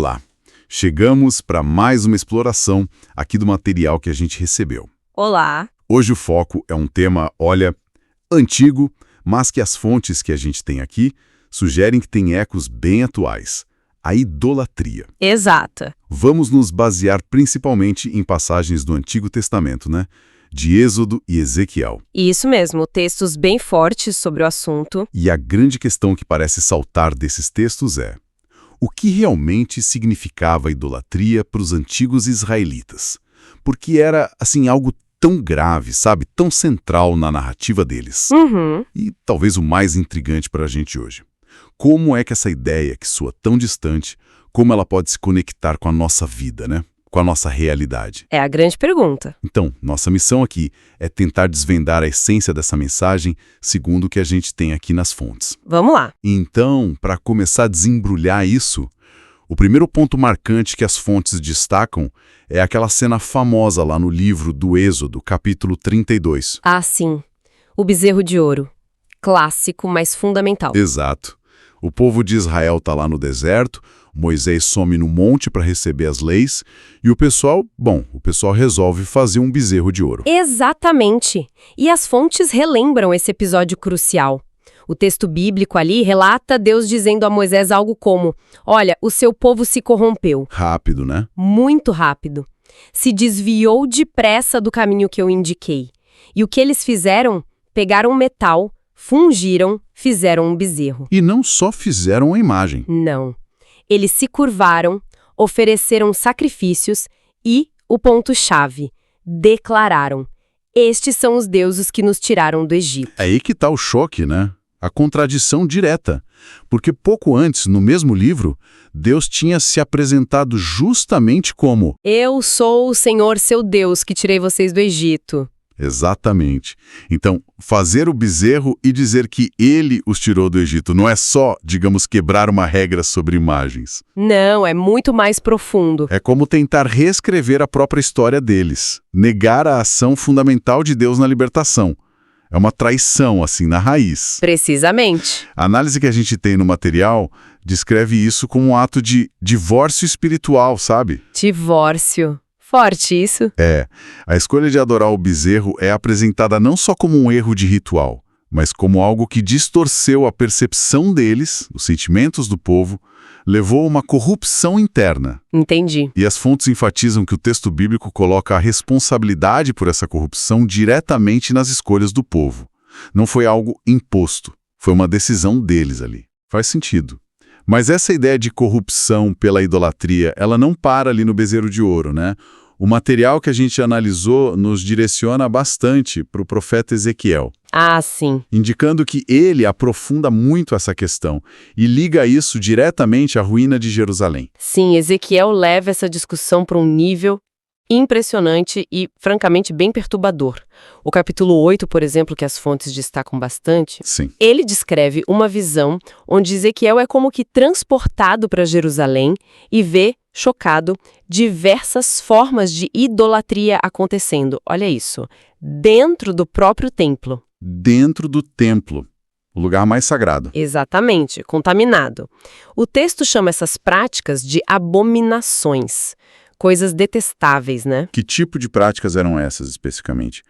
Olá, chegamos para mais uma exploração aqui do material que a gente recebeu. Olá. Hoje o foco é um tema, olha, antigo, mas que as fontes que a gente tem aqui sugerem que tem ecos bem atuais. A idolatria. Exata. Vamos nos basear principalmente em passagens do Antigo Testamento, né? De Êxodo e Ezequiel. Isso mesmo, textos bem fortes sobre o assunto. E a grande questão que parece saltar desses textos é: o que realmente significava a idolatria para os antigos israelitas? Porque era, assim, algo tão grave, sabe? Tão central na narrativa deles. E talvez o mais intrigante para a gente hoje. Como é que essa ideia, que soa tão distante, como ela pode se conectar com a nossa vida, né? Com a nossa realidade? É a grande pergunta. Então, nossa missão aqui é tentar desvendar a essência dessa mensagem segundo o que a gente tem aqui nas fontes. Vamos lá. Então, para começar a desembrulhar isso, o primeiro ponto marcante que as fontes destacam é aquela cena famosa lá no livro do Êxodo, capítulo 32. Ah, sim. O bezerro de ouro. Clássico, mas fundamental. Exato. O povo de Israel está lá no deserto, Moisés some no monte para receber as leis, e o pessoal resolve fazer um bezerro de ouro. Exatamente. E as fontes relembram esse episódio crucial. O texto bíblico ali relata Deus dizendo a Moisés algo como: olha, o seu povo se corrompeu. Rápido, né? Muito rápido. Se desviou depressa do caminho que eu indiquei. E o que eles fizeram? Pegaram metal, fungiram, fizeram um bezerro. E não só fizeram a imagem. Não. Eles se curvaram, ofereceram sacrifícios e, o ponto-chave, declararam: estes são os deuses que nos tiraram do Egito. É aí que está o choque, né? A contradição direta. Porque pouco antes, no mesmo livro, Deus tinha se apresentado justamente como: eu sou o Senhor seu Deus que tirei vocês do Egito. Exatamente. Então, fazer o bezerro e dizer que ele os tirou do Egito não é só, digamos, quebrar uma regra sobre imagens. Não, é muito mais profundo. É como tentar reescrever a própria história deles, negar a ação fundamental de Deus na libertação. É uma traição, assim, na raiz. Precisamente. A análise que a gente tem no material descreve isso como um ato de divórcio espiritual, sabe? Divórcio. Forte isso. É. A escolha de adorar o bezerro é apresentada não só como um erro de ritual, mas como algo que distorceu a percepção deles, os sentimentos do povo, levou a uma corrupção interna. Entendi. E as fontes enfatizam que o texto bíblico coloca a responsabilidade por essa corrupção diretamente nas escolhas do povo. Não foi algo imposto, foi uma decisão deles ali. Faz sentido. Mas essa ideia de corrupção pela idolatria, ela não para ali no bezerro de ouro, né? O material que a gente analisou nos direciona bastante para o profeta Ezequiel. Ah, sim. Indicando que ele aprofunda muito essa questão e liga isso diretamente à ruína de Jerusalém. Sim, Ezequiel leva essa discussão para um nível impressionante e, francamente, bem perturbador. O capítulo 8, por exemplo, que as fontes destacam bastante, Sim. Ele descreve uma visão onde Ezequiel é como que transportado para Jerusalém e vê, chocado, diversas formas de idolatria acontecendo. Olha isso, dentro do próprio templo. Dentro do templo, o lugar mais sagrado. Exatamente, contaminado. O texto chama essas práticas de abominações. Coisas detestáveis, né? Que tipo de práticas eram essas especificamente?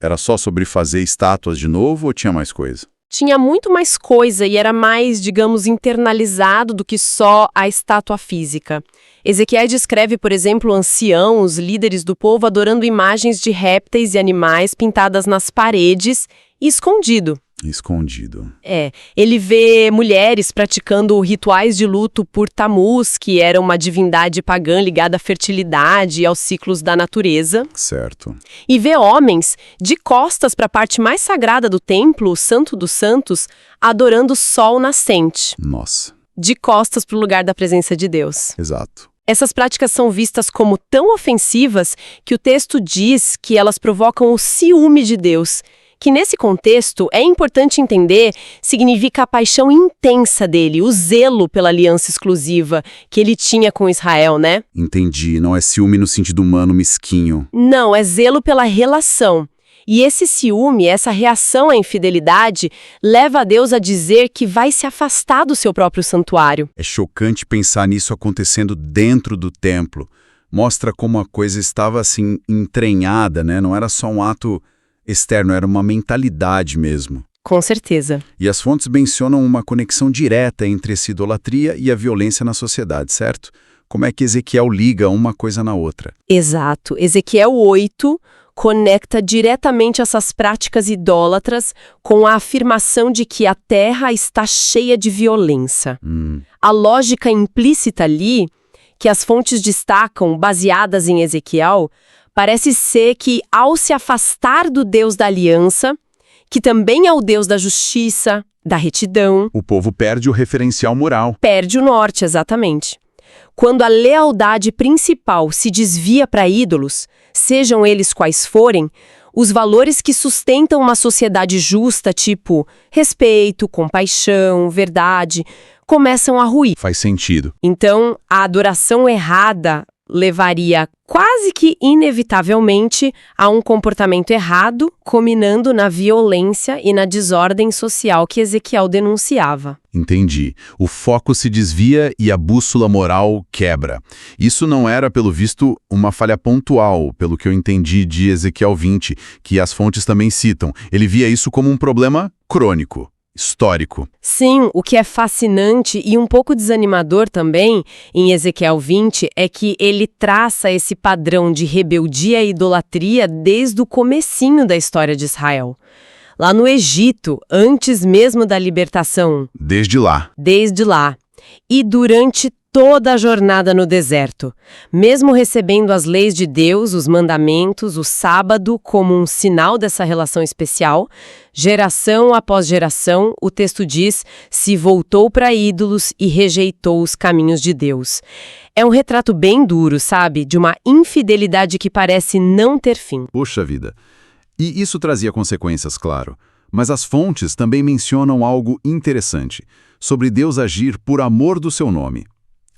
Era só sobre fazer estátuas de novo ou tinha mais coisa? Tinha muito mais coisa e era mais, digamos, internalizado do que só a estátua física. Ezequiel descreve, por exemplo, anciãos, líderes do povo adorando imagens de répteis e animais pintadas nas paredes e escondido. Escondido. Ele vê mulheres praticando rituais de luto por Tammuz, que era uma divindade pagã ligada à fertilidade e aos ciclos da natureza. Certo. E vê homens de costas para a parte mais sagrada do templo, o Santo dos Santos, adorando o sol nascente. Nossa. De costas para o lugar da presença de Deus. Exato. Essas práticas são vistas como tão ofensivas que o texto diz que elas provocam o ciúme de Deus, que nesse contexto, é importante entender, significa a paixão intensa dele, o zelo pela aliança exclusiva que ele tinha com Israel, né? Entendi, não é ciúme no sentido humano mesquinho. Não, é zelo pela relação. E esse ciúme, essa reação à infidelidade, leva a Deus a dizer que vai se afastar do seu próprio santuário. É chocante pensar nisso acontecendo dentro do templo. Mostra como a coisa estava assim entranhada, né? Não era só um ato externo, era uma mentalidade mesmo. Com certeza. E as fontes mencionam uma conexão direta entre essa idolatria e a violência na sociedade, certo? Como é que Ezequiel liga uma coisa na outra? Exato. Ezequiel 8 conecta diretamente essas práticas idólatras com a afirmação de que a terra está cheia de violência. A lógica implícita ali, que as fontes destacam, baseadas em Ezequiel, parece ser que, ao se afastar do Deus da aliança, que também é o Deus da justiça, da retidão, O povo perde o referencial moral. perde o norte, exatamente. Quando a lealdade principal se desvia para ídolos, sejam eles quais forem, os valores que sustentam uma sociedade justa, tipo respeito, compaixão, verdade, começam a ruir. Faz sentido. Então, a adoração errada levaria quase que inevitavelmente a um comportamento errado, culminando na violência e na desordem social que Ezequiel denunciava. Entendi. O foco se desvia e a bússola moral quebra. Isso não era, pelo visto, uma falha pontual, pelo que eu entendi de Ezequiel 20, que as fontes também citam. Ele via isso como um problema crônico, histórico. Sim, o que é fascinante e um pouco desanimador também em Ezequiel 20 é que ele traça esse padrão de rebeldia e idolatria desde o comecinho da história de Israel. Lá no Egito, antes mesmo da libertação. Desde lá. Desde lá. E durante toda a jornada no deserto, mesmo recebendo as leis de Deus, os mandamentos, o sábado como um sinal dessa relação especial, geração após geração, o texto diz, se voltou para ídolos e rejeitou os caminhos de Deus. É um retrato bem duro, sabe? De uma infidelidade que parece não ter fim. Poxa vida. E isso trazia consequências, claro. Mas as fontes também mencionam algo interessante, sobre Deus agir por amor do seu nome.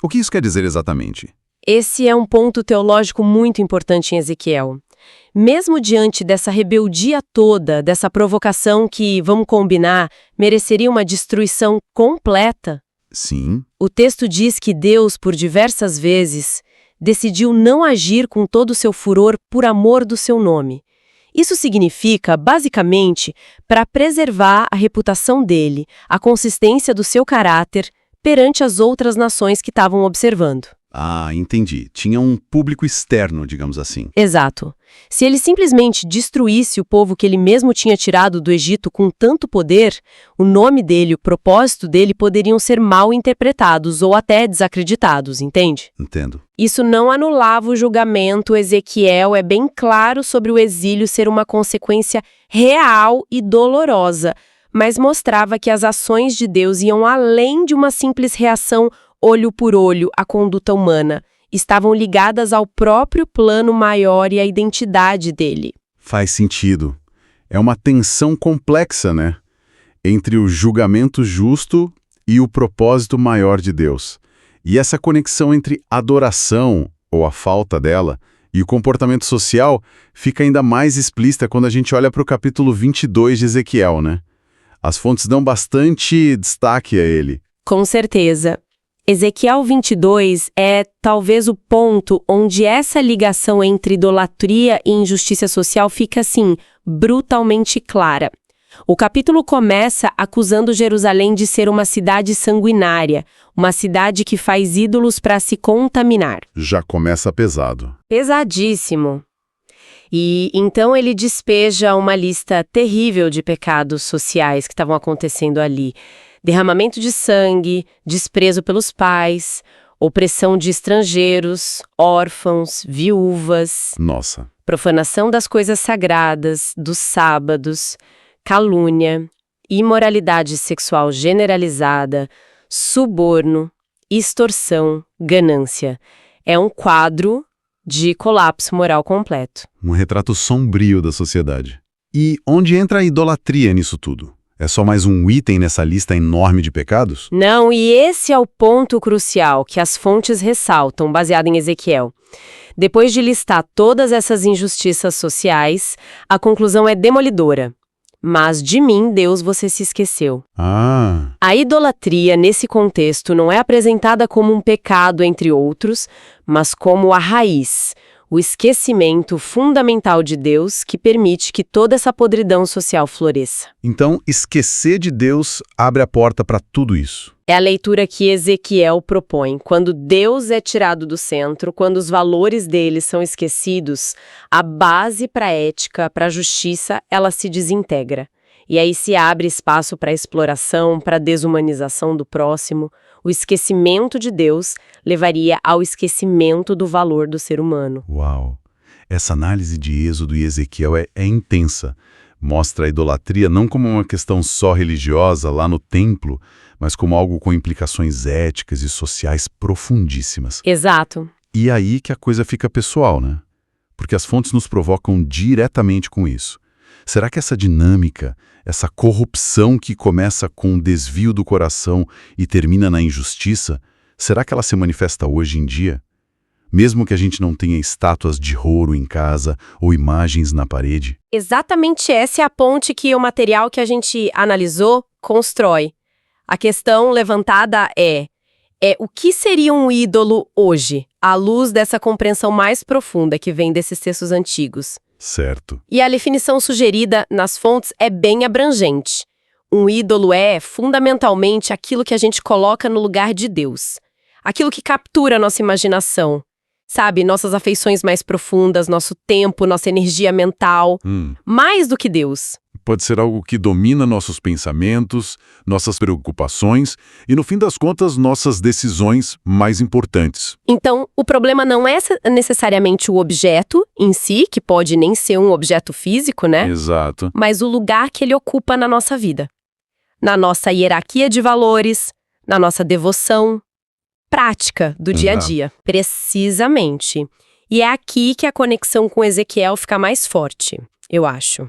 O que isso quer dizer exatamente? Esse é um ponto teológico muito importante em Ezequiel. Mesmo diante dessa rebeldia toda, dessa provocação que, vamos combinar, mereceria uma destruição completa, Sim. o texto diz que Deus, por diversas vezes, decidiu não agir com todo o seu furor por amor do seu nome. Isso significa, basicamente, para preservar a reputação dele, a consistência do seu caráter perante as outras nações que estavam observando. Ah, entendi. Tinha um público externo, digamos assim. Exato. Se ele simplesmente destruísse o povo que ele mesmo tinha tirado do Egito com tanto poder, o nome dele, o propósito dele poderiam ser mal interpretados ou até desacreditados, entende? Entendo. Isso não anulava o julgamento. Ezequiel é bem claro sobre o exílio ser uma consequência real e dolorosa, mas mostrava que as ações de Deus iam além de uma simples reação olho por olho à conduta humana. Estavam ligadas ao próprio plano maior e à identidade dele. Faz sentido. É uma tensão complexa, né? Entre o julgamento justo e o propósito maior de Deus. E essa conexão entre adoração, ou a falta dela, e o comportamento social fica ainda mais explícita quando a gente olha para o capítulo 22 de Ezequiel, né? As fontes dão bastante destaque a ele. Com certeza. Ezequiel 22 é talvez o ponto onde essa ligação entre idolatria e injustiça social fica, assim, brutalmente clara. O capítulo começa acusando Jerusalém de ser uma cidade sanguinária, uma cidade que faz ídolos para se contaminar. Já começa pesado. Pesadíssimo. E então ele despeja uma lista terrível de pecados sociais que estavam acontecendo ali. Derramamento de sangue, desprezo pelos pais, opressão de estrangeiros, órfãos, viúvas. Nossa. Profanação das coisas sagradas, dos sábados, calúnia, imoralidade sexual generalizada, suborno, extorsão, ganância. É um quadro de colapso moral completo. Um retrato sombrio da sociedade. E onde entra a idolatria nisso tudo? É só mais um item nessa lista enorme de pecados? Não, e esse é o ponto crucial que as fontes ressaltam, baseado em Ezequiel. Depois de listar todas essas injustiças sociais, a conclusão é demolidora. Mas de mim, Deus, você se esqueceu. Ah, A idolatria, nesse contexto, não é apresentada como um pecado, entre outros, mas como a raiz, o esquecimento fundamental de Deus que permite que toda essa podridão social floresça. então esquecer de Deus abre a porta para tudo isso. É a leitura que Ezequiel propõe. Quando Deus é tirado do centro, quando os valores dele são esquecidos, a base para a ética, para a justiça, ela se desintegra. E aí se abre espaço para a exploração, para a desumanização do próximo. O esquecimento de Deus levaria ao esquecimento do valor do ser humano. Uau! Essa análise de Êxodo e Ezequiel é intensa. Mostra a idolatria não como uma questão só religiosa lá no templo, mas como algo com implicações éticas e sociais profundíssimas. Exato. E aí que a coisa fica pessoal, né? Porque as fontes nos provocam diretamente com isso. Será que essa dinâmica, essa corrupção que começa com o desvio do coração e termina na injustiça, será que ela se manifesta hoje em dia? Mesmo que a gente não tenha estátuas de ouro em casa ou imagens na parede? Exatamente essa é a ponte que o material que a gente analisou constrói. A questão levantada é o que seria um ídolo hoje, à luz dessa compreensão mais profunda que vem desses textos antigos? Certo. E a definição sugerida nas fontes é bem abrangente. Um ídolo é, fundamentalmente, aquilo que a gente coloca no lugar de Deus. Aquilo que captura a nossa imaginação. Sabe, nossas afeições mais profundas, nosso tempo, nossa energia mental. Mais do que Deus. Pode ser algo que domina nossos pensamentos, nossas preocupações e, no fim das contas, nossas decisões mais importantes. Então, o problema não é necessariamente o objeto em si, que pode nem ser um objeto físico, né? Exato. Mas o lugar que ele ocupa na nossa vida. Na nossa hierarquia de valores, na nossa devoção prática do dia a dia. Precisamente. E é aqui que a conexão com Ezequiel fica mais forte, eu acho.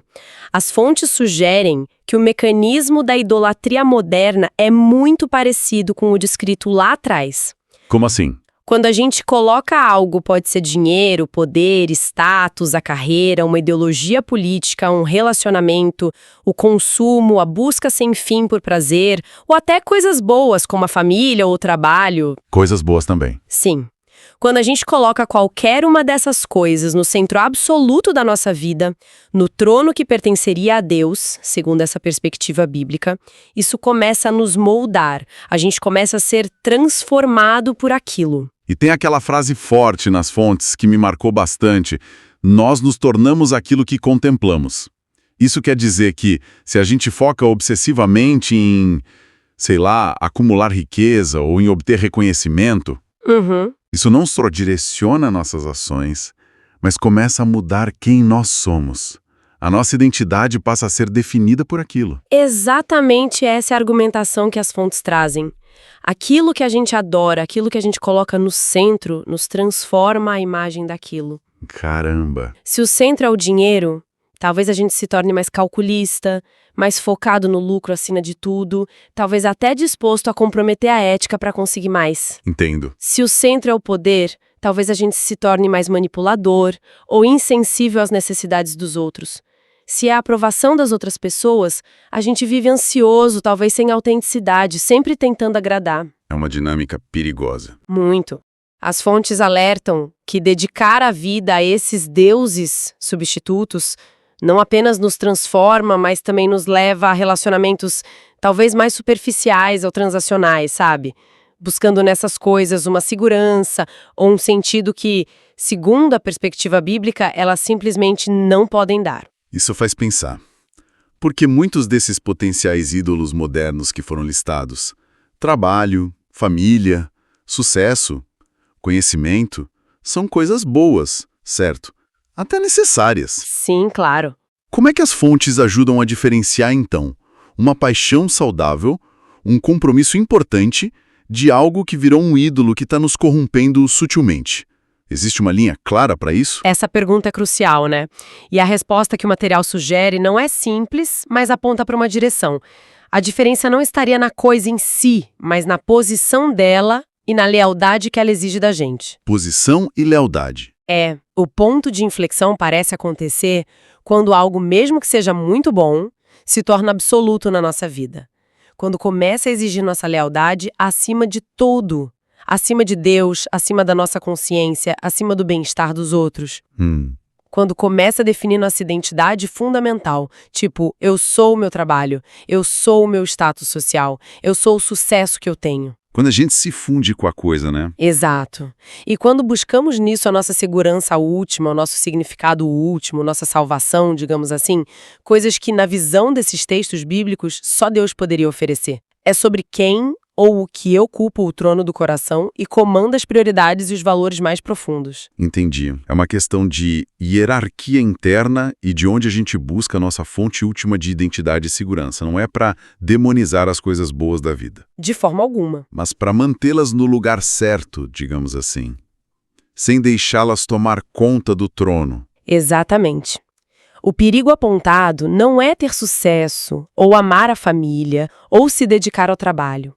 As fontes sugerem que o mecanismo da idolatria moderna é muito parecido com o descrito lá atrás. Como assim? Quando a gente coloca algo, pode ser dinheiro, poder, status, a carreira, uma ideologia política, um relacionamento, o consumo, a busca sem fim por prazer, ou até coisas boas como a família ou o trabalho. Coisas boas também. Sim. Quando a gente coloca qualquer uma dessas coisas no centro absoluto da nossa vida, no trono que pertenceria a Deus, segundo essa perspectiva bíblica, isso começa a nos moldar, a gente começa a ser transformado por aquilo. E tem aquela frase forte nas fontes que me marcou bastante: nós nos tornamos aquilo que contemplamos. Isso quer dizer que, se a gente foca obsessivamente em, sei lá, acumular riqueza ou em obter reconhecimento, isso não só direciona nossas ações, mas começa a mudar quem nós somos. A nossa identidade passa a ser definida por aquilo. Exatamente essa é a argumentação que as fontes trazem. Aquilo que a gente adora, aquilo que a gente coloca no centro, nos transforma a imagem daquilo. Caramba! Se o centro é o dinheiro, talvez a gente se torne mais calculista, mais focado no lucro acima de tudo, talvez até disposto a comprometer a ética para conseguir mais. Entendo. Se o centro é o poder, talvez a gente se torne mais manipulador ou insensível às necessidades dos outros. Se é a aprovação das outras pessoas, a gente vive ansioso, talvez sem autenticidade, sempre tentando agradar. É uma dinâmica perigosa. Muito. As fontes alertam que dedicar a vida a esses deuses substitutos não apenas nos transforma, mas também nos leva a relacionamentos talvez mais superficiais ou transacionais, sabe? Buscando nessas coisas uma segurança ou um sentido que, segundo a perspectiva bíblica, elas simplesmente não podem dar. Isso faz pensar. Porque muitos desses potenciais ídolos modernos que foram listados, trabalho, família, sucesso, conhecimento, são coisas boas, certo? Até necessárias. Sim, claro. Como é que as fontes ajudam a diferenciar, então, uma paixão saudável, um compromisso importante, de algo que virou um ídolo que está nos corrompendo sutilmente? Existe uma linha clara para isso? Essa pergunta é crucial, né? E a resposta que o material sugere não é simples, mas aponta para uma direção. A diferença não estaria na coisa em si, mas na posição dela e na lealdade que ela exige da gente. Posição e lealdade. O ponto de inflexão parece acontecer quando algo, mesmo que seja muito bom, se torna absoluto na nossa vida. Quando começa a exigir nossa lealdade acima de tudo. Acima de Deus, acima da nossa consciência, acima do bem-estar dos outros. Quando começa a definir nossa identidade fundamental, tipo, eu sou o meu trabalho, eu sou o meu status social, eu sou o sucesso que eu tenho. Quando a gente se funde com a coisa, né? Exato. E quando buscamos nisso a nossa segurança última, o nosso significado último, nossa salvação, digamos assim, coisas que na visão desses textos bíblicos só Deus poderia oferecer. É sobre quem ou o que ocupa o trono do coração e comanda as prioridades e os valores mais profundos. Entendi. É uma questão de hierarquia interna e de onde a gente busca a nossa fonte última de identidade e segurança. Não é para demonizar as coisas boas da vida. De forma alguma. Mas para mantê-las no lugar certo, digamos assim. Sem deixá-las tomar conta do trono. Exatamente. O perigo apontado não é ter sucesso, ou amar a família, ou se dedicar ao trabalho.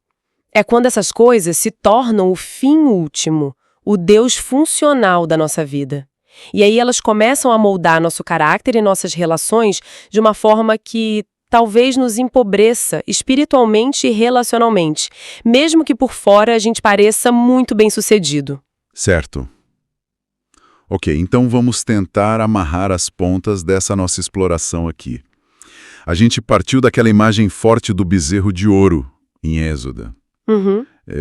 É quando essas coisas se tornam o fim último, o Deus funcional da nossa vida. E aí elas começam a moldar nosso caráter e nossas relações de uma forma que talvez nos empobreça espiritualmente e relacionalmente, mesmo que por fora a gente pareça muito bem-sucedido. Certo. Ok, então vamos tentar amarrar as pontas dessa nossa exploração aqui. A gente partiu daquela imagem forte do bezerro de ouro, em Êxodo.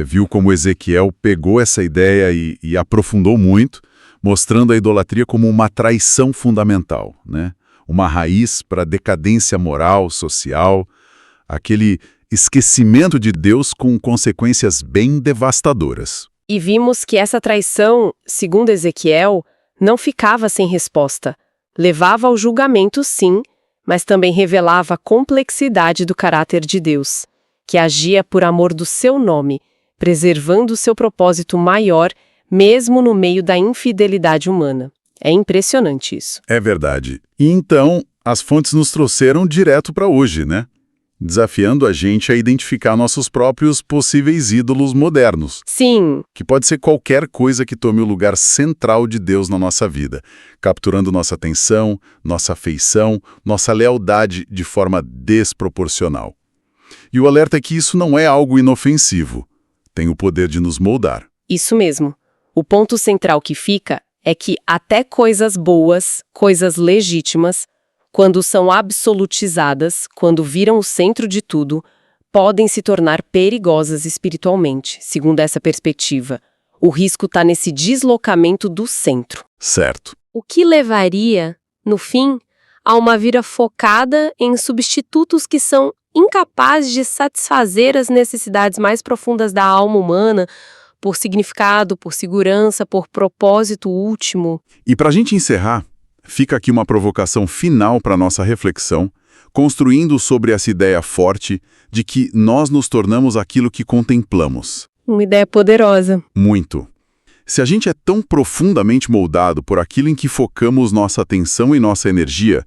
Viu como Ezequiel pegou essa ideia e aprofundou muito, mostrando a idolatria como uma traição fundamental, né? Uma raiz para a decadência moral, social, aquele esquecimento de Deus com consequências bem devastadoras. E vimos que essa traição, segundo Ezequiel, não ficava sem resposta. Levava ao julgamento, sim, mas também revelava a complexidade do caráter de Deus, que agia por amor do seu nome, preservando o seu propósito maior, mesmo no meio da infidelidade humana. É impressionante isso. É verdade. E então, as fontes nos trouxeram direto para hoje, né? Desafiando a gente a identificar nossos próprios possíveis ídolos modernos. Sim. Que pode ser qualquer coisa que tome o lugar central de Deus na nossa vida, capturando nossa atenção, nossa afeição, nossa lealdade de forma desproporcional. E o alerta é que isso não é algo inofensivo. Tem o poder de nos moldar. Isso mesmo. O ponto central que fica é que até coisas boas, coisas legítimas, quando são absolutizadas, quando viram o centro de tudo, podem se tornar perigosas espiritualmente, segundo essa perspectiva. O risco está nesse deslocamento do centro. Certo. O que levaria, no fim, a uma vida focada em substitutos que são incapazes de satisfazer as necessidades mais profundas da alma humana, por significado, por segurança, por propósito último. E para a gente encerrar, fica aqui uma provocação final para nossa reflexão, construindo sobre essa ideia forte de que nós nos tornamos aquilo que contemplamos. Uma ideia poderosa. Muito. Se a gente é tão profundamente moldado por aquilo em que focamos nossa atenção e nossa energia,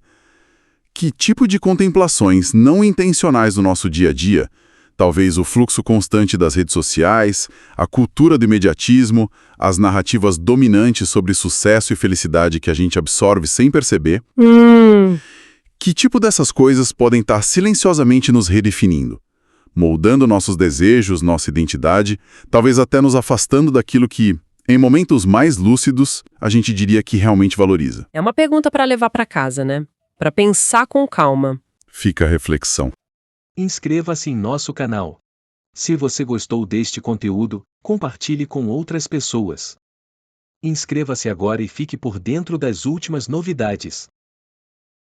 que tipo de contemplações não intencionais do nosso dia a dia, talvez o fluxo constante das redes sociais, a cultura do imediatismo, as narrativas dominantes sobre sucesso e felicidade que a gente absorve sem perceber, que tipo dessas coisas podem estar silenciosamente nos redefinindo, moldando nossos desejos, nossa identidade, talvez até nos afastando daquilo que, em momentos mais lúcidos, a gente diria que realmente valoriza? É uma pergunta para levar para casa, né? Para pensar com calma. Fica a reflexão. Inscreva-se em nosso canal. Se você gostou deste conteúdo, compartilhe com outras pessoas. Inscreva-se agora e fique por dentro das últimas novidades.